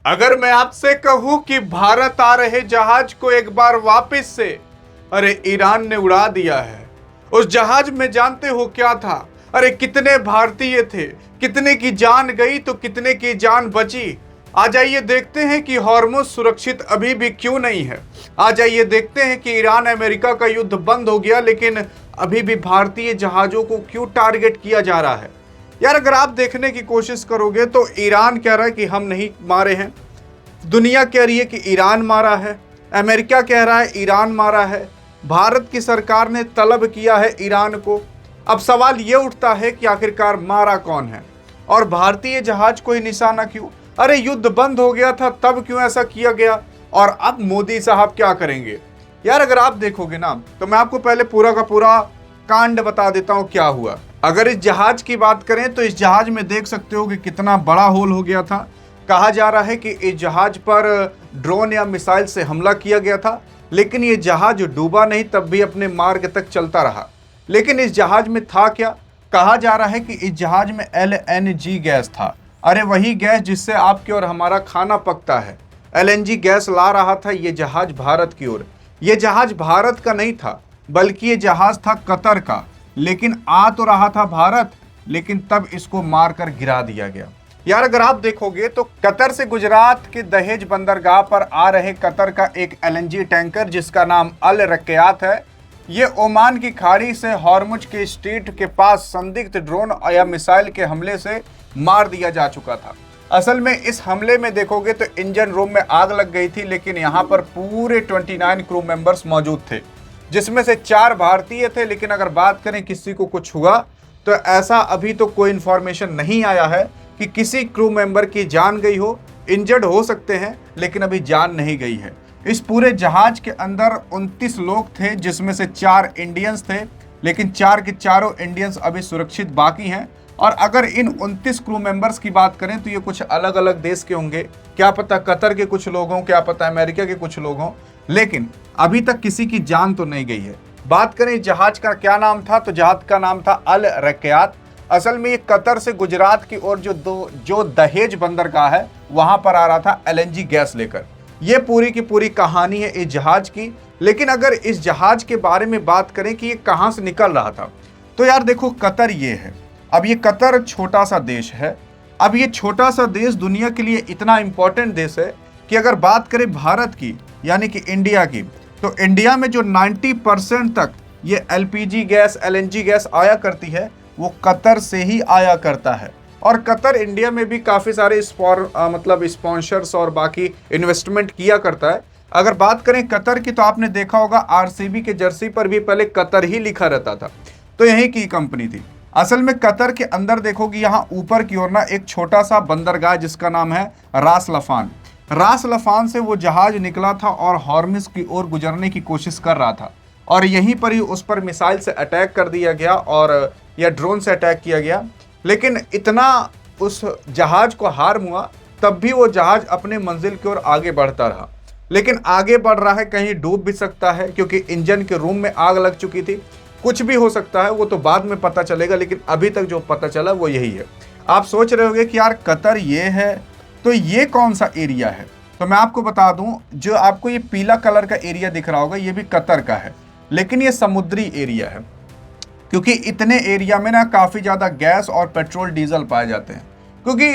अगर मैं आपसे कहूं कि भारत आ रहे जहाज को एक बार वापस से अरे ईरान ने उड़ा दिया है। उस जहाज में जानते हो क्या था? अरे कितने भारतीय थे, कितने की जान गई तो कितने की जान बची। आ जाइए देखते हैं कि हॉर्मुज़ सुरक्षित अभी भी क्यों नहीं है। आ जाइए देखते हैं कि ईरान अमेरिका का युद्ध बंद हो गया लेकिन अभी भी भारतीय जहाजों को क्यों टारगेट किया जा रहा है। यार अगर आप देखने की कोशिश करोगे तो ईरान कह रहा है कि हम नहीं मारे हैं, दुनिया कह रही है कि ईरान मारा है, अमेरिका कह रहा है ईरान मारा है, भारत की सरकार ने तलब किया है ईरान को। अब सवाल ये उठता है कि आखिरकार मारा कौन है और भारतीय जहाज को ही निशाना क्यों? अरे युद्ध बंद हो गया था तब क्यों ऐसा किया गया और अब मोदी साहब क्या करेंगे? यार अगर आप देखोगे ना तो मैं आपको पहले पूरा का पूरा कांड बता देता हूं क्या हुआ। अगर इस जहाज की बात करें तो इस जहाज में देख सकते हो कि कितना बड़ा होल हो गया था। कहा जा रहा है कि इस जहाज पर ड्रोन या मिसाइल से हमला किया गया था, लेकिन ये जहाज डूबा नहीं, तब भी अपने मार्ग तक चलता रहा। लेकिन इस जहाज में था क्या? कहा जा रहा है कि इस जहाज में LNG गैस था। अरे वही गैस जिससे आपके और हमारा खाना पकता है। LNG गैस ला रहा था ये जहाज भारत की ओर। ये जहाज भारत का नहीं था बल्कि ये जहाज था कतर का, लेकिन आ तो रहा था भारत, लेकिन तब इसको मारकर गिरा दिया गया। यार अगर आप देखोगे तो कतर से गुजरात के दहेज बंदरगाह पर आ रहे कतर का एक LNG टैंकर जिसका नाम अल रक्यात है, ये ओमान की खाड़ी से हॉर्मुज के स्ट्रेट के पास संदिग्ध ड्रोन या मिसाइल के हमले से मार दिया जा चुका था। असल में इस हमले में देखोगे तो इंजन रूम में आग लग गई थी, लेकिन यहाँ पर पूरे 29 क्रू मेंबर्स मौजूद थे, जिसमें से 4 भारतीय थे। लेकिन अगर बात करें किसी को कुछ हुआ तो ऐसा अभी तो कोई इंफॉर्मेशन नहीं आया है कि किसी क्रू मेंबर की जान गई हो। इंजर्ड हो सकते हैं लेकिन अभी जान नहीं गई है। इस पूरे जहाज के अंदर 29 लोग थे, जिसमें से 4 इंडियंस थे, लेकिन 4 के चारों इंडियंस अभी सुरक्षित बाकी हैं। और अगर इन 29 क्रू मेंबर्स की बात करें तो ये कुछ अलग अलग देश के होंगे, क्या पता कतर के कुछ लोग हों, क्या पता अमेरिका के कुछ लोग हों, लेकिन अभी तक किसी की जान तो नहीं गई है। बात करें जहाज का क्या नाम था तो जहाज का नाम था अल रक्यात। असल में ये कतर से गुजरात की ओर जो दहेज बंदरगाह है वहां पर आ रहा था LNG गैस लेकर। ये पूरी की पूरी कहानी है इस जहाज की। लेकिन अगर इस जहाज के बारे में बात करें कि ये कहां से निकल रहा था तो यार देखो कतर ये है। अब ये कतर छोटा सा देश है। अब ये छोटा सा देश दुनिया के लिए इतना इंपॉर्टेंट देश है कि अगर बात करें भारत की यानी कि इंडिया की, तो इंडिया में जो 90% तक ये LPG गैस LNG गैस आया करती है वो कतर से ही आया करता है। और कतर इंडिया में भी काफ़ी सारे मतलब स्पॉन्सर्स और बाकी इन्वेस्टमेंट किया करता है। अगर बात करें कतर की तो आपने देखा होगा RCB के जर्सी पर भी पहले कतर ही लिखा रहता था, तो यहीं की कंपनी थी। असल में कतर के अंदर देखोगे यहाँ ऊपर की ओर ना एक छोटा सा बंदरगाह जिसका नाम है रास लफान। रास लफान से वो जहाज निकला था और हॉर्मुज की ओर गुजरने की कोशिश कर रहा था, और यहीं पर ही उस पर मिसाइल से अटैक कर दिया गया और या ड्रोन से अटैक किया गया। लेकिन इतना उस जहाज को हार्म हुआ, तब भी वो जहाज अपने मंजिल की ओर आगे बढ़ता रहा। लेकिन आगे बढ़ रहा है, कहीं डूब भी सकता है क्योंकि इंजन के रूम में आग लग चुकी थी। कुछ भी हो सकता है, वो तो बाद में पता चलेगा, लेकिन अभी तक जो पता चला वो यही है। आप सोच रहे होंगे कि यार कतर ये है तो ये कौन सा एरिया है? तो मैं आपको बता दूं, जो आपको ये पीला कलर का एरिया दिख रहा होगा ये भी कतर का है, लेकिन ये समुद्री एरिया है क्योंकि इतने एरिया में ना काफ़ी ज़्यादा गैस और पेट्रोल डीजल पाए जाते हैं। क्योंकि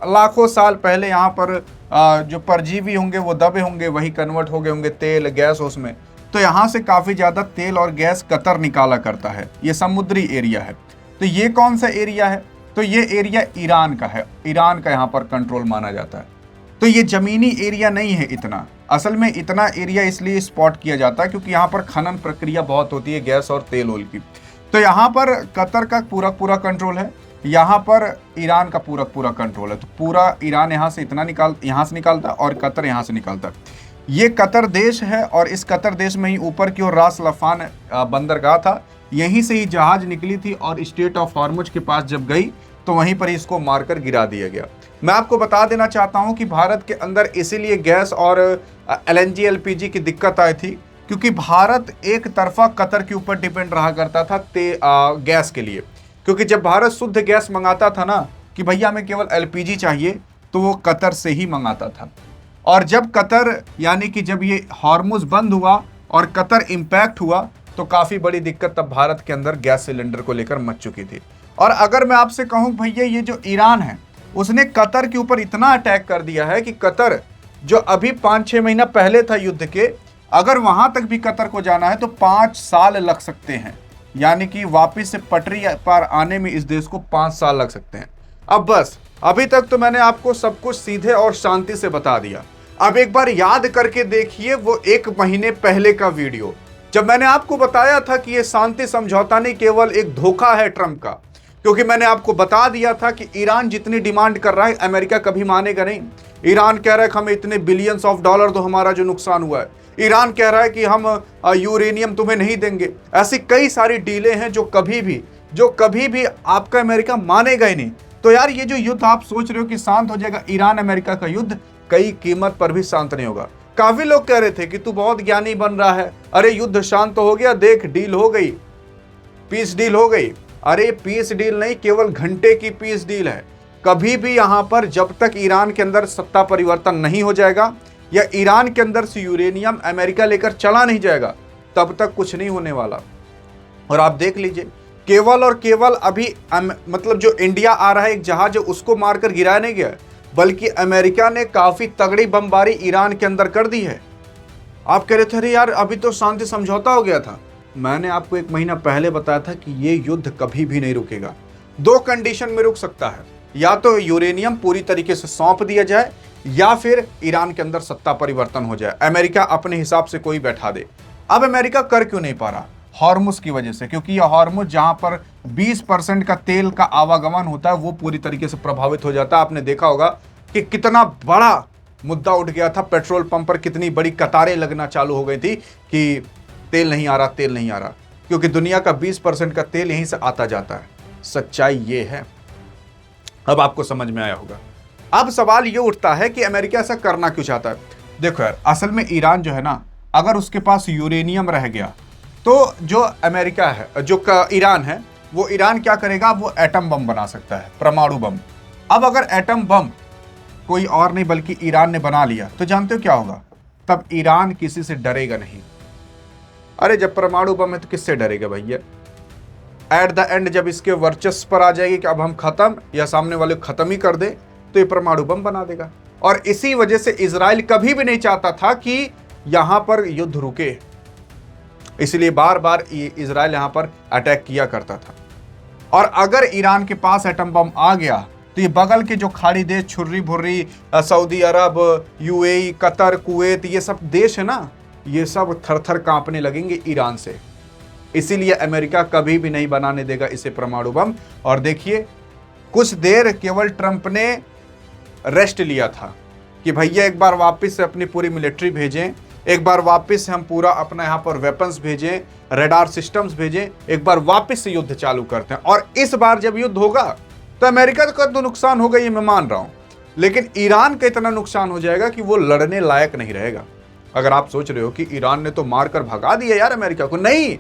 लाखों साल पहले यहाँ पर जो परजीवी होंगे वो दबे होंगे, वही कन्वर्ट हो गए होंगे तेल गैस उसमें, तो यहाँ से काफ़ी ज़्यादा तेल और गैस कतर निकाला करता है। ये समुद्री एरिया है। तो ये कौन सा एरिया है? तो ये एरिया ईरान का है। ईरान का यहाँ पर कंट्रोल माना जाता है। तो ये ज़मीनी एरिया नहीं है इतना। असल में इतना एरिया इसलिए स्पॉट किया जाता है क्योंकि यहाँ पर खनन प्रक्रिया बहुत होती है गैस और तेल ओल की। तो यहाँ पर कतर का पूरा कंट्रोल है, यहाँ पर ईरान का पूरा कंट्रोल है। तो पूरा ईरान यहाँ से निकालता है और कतर यहाँ से निकालता है। ये कतर देश है और इस कतर देश में ही ऊपर की ओर रास लफान बंदरगाह था। यहीं से ही जहाज निकली थी और स्ट्रेट ऑफ हॉर्मुज के पास जब गई तो वहीं पर ही इसको मारकर गिरा दिया गया। मैं आपको बता देना चाहता हूं कि भारत के अंदर इसीलिए गैस और LNG LPG की दिक्कत आई थी क्योंकि भारत एक तरफा कतर के ऊपर डिपेंड रहा करता था गैस के लिए। क्योंकि जब भारत शुद्ध गैस मंगाता था ना कि भैया हमें केवल LPG चाहिए, तो वो कतर से ही मंगाता था। और जब कतर यानी कि जब ये हॉर्मुज बंद हुआ और कतर इम्पैक्ट हुआ तो काफ़ी बड़ी दिक्कत तब भारत के अंदर गैस सिलेंडर को लेकर मच चुकी थी। और अगर मैं आपसे कहूँ भैया, ये जो ईरान है उसने कतर के ऊपर इतना अटैक कर दिया है कि कतर जो अभी 5-6 महीना पहले था युद्ध के, अगर वहां तक भी कतर को जाना है तो 5 साल लग सकते हैं। यानी कि वापस से पटरी पर आने में इस देश को 5 साल लग सकते हैं। अब बस अभी तक तो मैंने आपको सब कुछ सीधे और शांति से बता दिया। अब एक बार याद करके देखिए वो 1 महीने पहले का वीडियो, जब मैंने आपको बताया था कि ये शांति समझौता नहीं, केवल एक धोखा है ट्रंप का। क्योंकि मैंने आपको बता दिया था कि ईरान जितनी डिमांड कर रहा है अमेरिका कभी मानेगा नहीं। ईरान कह रहा है कि हमें इतने बिलियंस ऑफ डॉलर दो, हमारा जो नुकसान हुआ है। ईरान कह रहा है कि हम यूरेनियम तुम्हें नहीं देंगे। ऐसी कई सारी डीलें हैं जो कभी भी आपका अमेरिका मानेगा ही नहीं। तो यार ये जो युद्ध आप सोच रहे हो कि शांत हो जाएगा, ईरान अमेरिका का युद्ध कई कीमत पर भी शांत नहीं होगा। काफी लोग कह रहे थे कि तू बहुत ज्ञानी बन रहा है, अरे युद्ध शांत हो गया, देख डील हो गई, पीस डील हो गई। अरे पीस डील नहीं, केवल घंटे की पीस डील है। कभी भी यहां पर जब तक ईरान के अंदर सत्ता परिवर्तन नहीं हो जाएगा या ईरान के अंदर से यूरेनियम अमेरिका लेकर चला नहीं जाएगा, तब तक कुछ नहीं होने वाला। और आप देख लीजिए, केवल और केवल अभी मतलब जो इंडिया आ रहा है एक जहाज, उसको मारकर गिराया नहीं गया, बल्कि अमेरिका ने काफी तगड़ी बमबारी ईरान के अंदर कर दी है। आप कह रहे थे अरे यार अभी तो शांति समझौता हो गया था। मैंने आपको 1 महीना पहले बताया था कि ये युद्ध कभी भी नहीं रुकेगा। 2 कंडीशन में रुक सकता है, या तो यूरेनियम पूरी तरीके से सौंप दिया जाए या फिर ईरान के अंदर सत्ता परिवर्तन हो जाए, अमेरिका अपने हिसाब से कोई बैठा दे। अब अमेरिका कर क्यों नहीं पा रहा? हॉर्मुज की वजह से, क्योंकि यह हॉर्मुज जहां पर 20% का तेल का आवागमन होता है वो पूरी तरीके से प्रभावित हो जाता है। आपने देखा होगा कि कितना बड़ा मुद्दा उठ गया था, पेट्रोल पंप पर कितनी बड़ी कतारें लगना चालू हो गई थी कि तेल नहीं आ रहा, क्योंकि दुनिया का 20% का तेल यहीं से आता जाता है। सच्चाई ये है। अब आपको समझ में आया होगा। अब सवाल ये उठता है कि अमेरिका ऐसा करना क्यों चाहता है। देखो यार, असल में ईरान जो है ना, अगर उसके पास यूरेनियम रह गया तो जो अमेरिका है, जो ईरान है, वो ईरान क्या करेगा, वो एटम बम बना सकता है, परमाणु बम। अब अगर एटम बम कोई और नहीं बल्कि ईरान ने बना लिया तो जानते हो क्या होगा? तब ईरान किसी से डरेगा नहीं। अरे जब परमाणु बम है तो किससे डरेगा भैया? एट द एंड जब इसके वर्चस्व पर आ जाएगी कि अब हम खत्म, या सामने वाले खत्म ही कर दे, तो ये परमाणु बम बना देगा। और इसी वजह से इजराइल कभी भी नहीं चाहता था कि यहां पर युद्ध रुके, इसलिए बार बार इजराइल यहां पर अटैक किया करता था। और अगर ईरान के पास एटम बम आ गया तो ये बगल के जो खाड़ी देश, छुर्री भुर्री, सऊदी अरब, यूएई, कतर, कुवैत, ये सब देश है ना, ये सब थर थर कांपने लगेंगे ईरान से। इसीलिए अमेरिका कभी भी नहीं बनाने देगा इसे परमाणु बम। और देखिए, कुछ देर केवल ट्रंप ने रेस्ट लिया था कि भैया एक बार वापस से अपनी पूरी मिलिट्री भेजें, एक बार वापस से हम पूरा अपना यहाँ पर वेपन्स भेजें, रडार सिस्टम्स भेजें, एक बार वापस से युद्ध चालू करते हैं। और इस बार जब युद्ध होगा तो अमेरिका का तो नुकसान होगा, ये मैं मान रहा हूं, लेकिन ईरान का इतना नुकसान हो जाएगा कि वो लड़ने लायक नहीं रहेगा। अगर आप सोच रहे हो कि ईरान ने तो मारकर भगा दिया यार अमेरिका को, नहीं,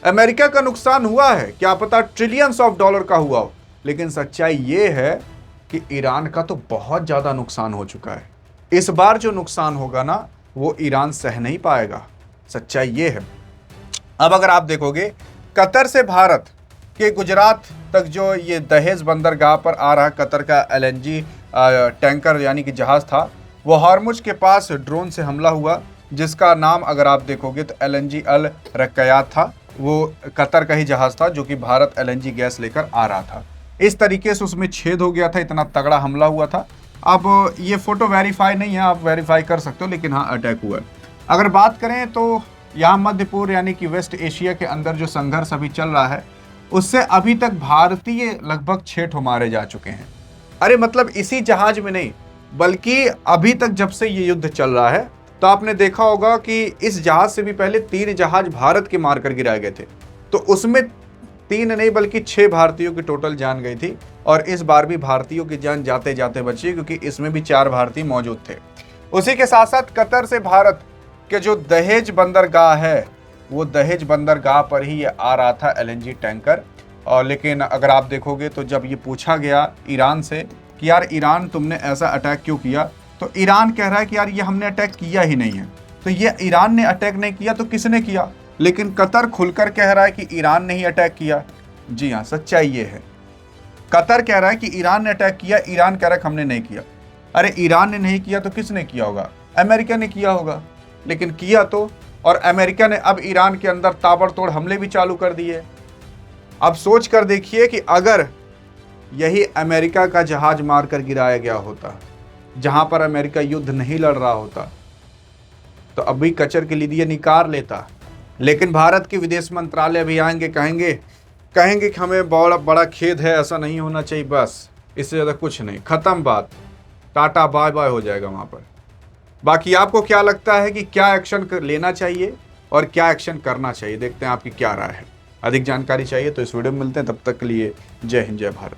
अमेरिका का नुकसान हुआ है, क्या पता ट्रिलियंस ऑफ डॉलर का हुआ हो, लेकिन सच्चाई ये है कि ईरान का तो बहुत ज्यादा नुकसान हो चुका है। इस बार जो नुकसान होगा ना, वो ईरान सह नहीं पाएगा। सच्चाई ये है। अब अगर आप देखोगे, कतर से भारत के गुजरात तक जो ये दहेज बंदरगाह पर आ रहा कतर का एलएनजी टैंकर यानी कि जहाज था, वो हॉर्मुज के पास ड्रोन से हमला हुआ, जिसका नाम अगर आप देखोगे तो एलएनजी अल रक्कयात था। वो कतर का ही जहाज था जो कि भारत एलएनजी गैस लेकर आ रहा था। इस तरीके से उसमें छेद हो गया था, इतना तगड़ा हमला हुआ था। अब ये फोटो वेरीफाई नहीं है, आप वेरीफाई कर सकते हो, लेकिन हाँ अटैक हुआ है। अगर बात करें तो यहाँ मध्य पूर्व यानी कि वेस्ट एशिया के अंदर जो संघर्ष अभी चल रहा है, उससे अभी तक भारतीय लगभग 6 ठो मारे जा चुके हैं। अरे मतलब इसी जहाज में नहीं, बल्कि अभी तक जब से ये युद्ध चल रहा है तो आपने देखा होगा कि इस जहाज से भी पहले 3 जहाज भारत के मारकर गिराए गए थे। तो उसमें 3 नहीं बल्कि 6 भारतीयों की टोटल जान गई थी। और इस बार भी भारतीयों की जान जाते जाते बची, क्योंकि इसमें भी 4 भारतीय मौजूद थे। उसी के साथ साथ कतर से भारत के जो दहेज बंदरगाह है, वो दहेज बंदरगाह पर ही ये आ रहा था एलएनजी टैंकर। और लेकिन अगर आप देखोगे तो जब ये पूछा गया ईरान से कि यार ईरान तुमने ऐसा अटैक क्यों किया, तो ईरान कह रहा है कि यार ये हमने अटैक किया ही नहीं है। तो ये ईरान ने अटैक नहीं किया तो किसने किया? लेकिन कतर खुलकर कह रहा है कि ईरान ने ही अटैक किया। जी हाँ, सच्चाई ये है। कतर कह रहा है कि ईरान ने अटैक किया, ईरान कह रहा है कि हमने नहीं किया। अरे ईरान ने नहीं किया तो किसने किया होगा? अमेरिका ने किया होगा। लेकिन किया तो, और अमेरिका ने अब ईरान के अंदर ताबड़तोड़ हमले भी चालू कर दिए। अब सोच कर देखिए कि अगर यही अमेरिका का जहाज मारकर गिराया गया होता, जहां पर अमेरिका युद्ध नहीं लड़ रहा होता, तो अभी कचर के लिए निकाल लेता। लेकिन भारत के विदेश मंत्रालय भी आएंगे, कहेंगे कि हमें बड़ा बड़ा खेद है, ऐसा नहीं होना चाहिए, बस इससे ज़्यादा कुछ नहीं, ख़त्म बात, टाटा बाय बाय हो जाएगा वहाँ पर। बाकी आपको क्या लगता है कि क्या एक्शन लेना चाहिए और क्या एक्शन करना चाहिए? देखते हैं आपकी क्या राय है। अधिक जानकारी चाहिए तो इस वीडियो में मिलते हैं, तब तक के लिए जय हिंद, जय भारत।